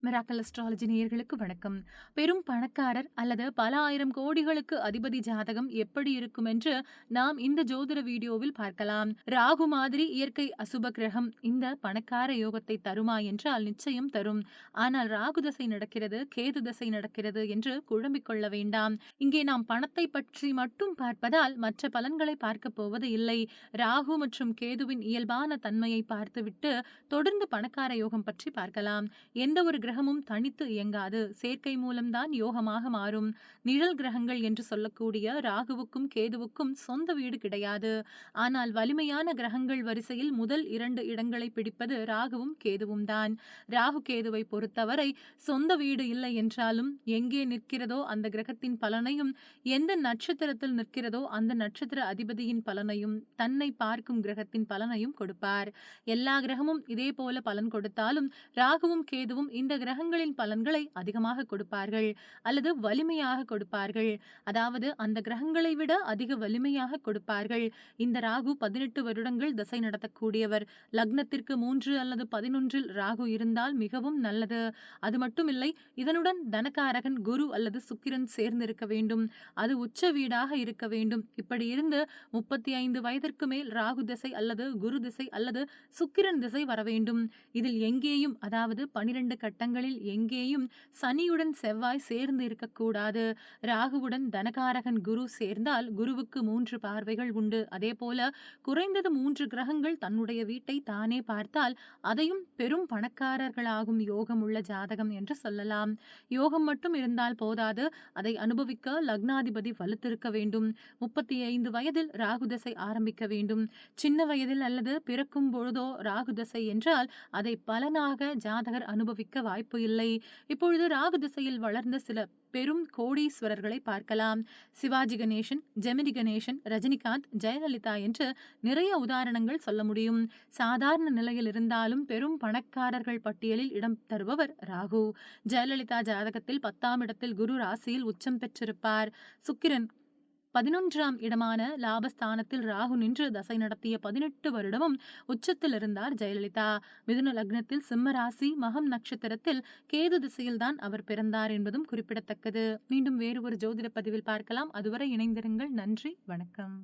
Miracle astrology நேயர்களுக்கு வணக்கம். பெரும் பணக்காரர் அல்லது பல ஆயிரம் கோடிகளுக்கு அதிபதி ஜாதகம் எப்படி இருக்கும் என்று நாம் இந்த ஜோதிட வீடியோவில் பார்க்கலாம். ராகு மாதிரி இயற்கை அசுப கிரகம் இந்த பணக்கார யோகத்தை தருமா என்றால் நிச்சயம் தரும். ஆனால் ராகு தசை நடக்கிறது, கேது தசை நடக்கிறது என்று குழம்பிக் கொள்ள வேண்டாம். இங்கே நாம் பணத்தை பற்றி மட்டும் பார்ப்பதால் மற்ற பலன்களை பார்க்க போவது இல்லை. ராகு மற்றும் கேதுவின் இயல்பான தன்மையை பார்த்துவிட்டு தொடர்ந்து பணக்கார யோகம் பற்றி பார்க்கலாம். எந்த ஒரு கிரகமும் தனித்து இயங்காது, சேர்க்கை மூலம்தான் யோகமாக மாறும். நிழல் கிரகங்கள் என்று சொல்லக்கூடிய ராகுவுக்கும் கேதுவுக்கும் சொந்த வீடு கிடையாது. ஆனால் வலிமையான கிரகங்கள் வரிசையில் முதல் 2 இடங்களை பிடிப்பது ராகுவும் கேதுவும் தான். ராகு கேதுவை பொறுத்தவரை சொந்த வீடு இல்லை என்றாலும் எங்கே நிற்கிறதோ அந்த கிரகத்தின் பலனையும், எந்த நட்சத்திரத்தில் நிற்கிறதோ அந்த நட்சத்திர அதிபதியின் பலனையும், தன்னை பார்க்கும் கிரகத்தின் பலனையும் கொடுப்பார். எல்லா கிரகமும் இதே போல பலன் கொடுத்தாலும் ராகுவும் கேதுவும் இந்த கிரகங்களின் பலன்களை அதிகமாக கொடுப்பார்கள் அல்லது வலிமையாக கொடுப்பார்கள். அதாவது அந்த கிரகங்களை விட அதிக வலிமையாக கொடுப்பார்கள். இந்த ராகு 18 வருடங்கள் தசை நடத்தக்கூடியவர். லக்னத்திற்கு 3 அல்லது 11 ராகு இருந்தால் மிகவும் நல்லது. அது மட்டுமில்லை, இதனுடன் தனகாரகன் குரு அல்லது சுக்கிரன் சேர்ந்திருக்க வேண்டும். அது உச்ச வீடாக இருக்க வேண்டும். இப்படி இருந்து 35 வயதிற்கு மேல் ராகு திசை அல்லது குரு திசை அல்லது சுக்கிரன் திசை வர வேண்டும். இதில் எங்கேயும், அதாவது 12 கட்டங்களில் எங்கேயும் சனியுடன் செவ்வாய் சேர்ந்து இருக்கக்கூடாது. ராகுவுடன் தனகாரகன் குரு சேர்ந்தால் குருவுக்கு 3 பார்வைகள் உண்டு. அதே போல குறைந்தது 3 கிரகங்கள் தன்னுடைய வீட்டை தானே பார்த்தால் அதையும் பெரும் பணக்காரர்களாகும் யோகம் உள்ள ஜாதகம் என்று சொல்லலாம். யோகம் மட்டும் இருந்தால் போதாது, அதை அனுபவிக்க லக்னாதிபதி வலுத்திருக்க வேண்டும். 35 வயதில் ராகு தசை ஆரம்பிக்க வேண்டும். சின்ன வயதில் அல்லது பிறக்கும் பொழுதோ ராகு தசை என்றால் அதை பலனாக ஜாதகர் அனுபவிக்க வாய்ப்பு இல்லை. இப்பொழுது ராகு திசையில் வளர்ந்த சில பெரும் கோடீஸ்வரர்களை பார்க்கலாம். சிவாஜி கணேசன், ஜெமினி கணேசன், ரஜினிகாந்த், ஜெயலலிதா என்று நிறைய உதாரணங்கள் சொல்ல முடியும். சாதாரண நிலையில் இருந்தாலும் பெரும் பணக்காரர்கள் பட்டியலில் இடம் தருபவர் ராகு. ஜெயலலிதா ஜாதகத்தில் 10ஆம் இடத்தில் குரு ராசியில் உச்சம் பெற்றிருப்பார். சுக்கிரன் 11ஆம் இடமான லாபஸ்தானத்தில் ராகு நின்று தசை நடத்திய 18 வருடமும் உச்சத்தில் இருந்தார் ஜெயலலிதா. மிதுன லக்னத்தில் சிம்ம ராசி மகம் நட்சத்திரத்தில் கேது திசையில்தான் அவர் பிறந்தார் என்பதும் குறிப்பிடத்தக்கது. மீண்டும் வேறு ஒரு ஜோதிட பதிவில் பார்க்கலாம். அதுவரை இணைந்திருங்கள். நன்றி, வணக்கம்.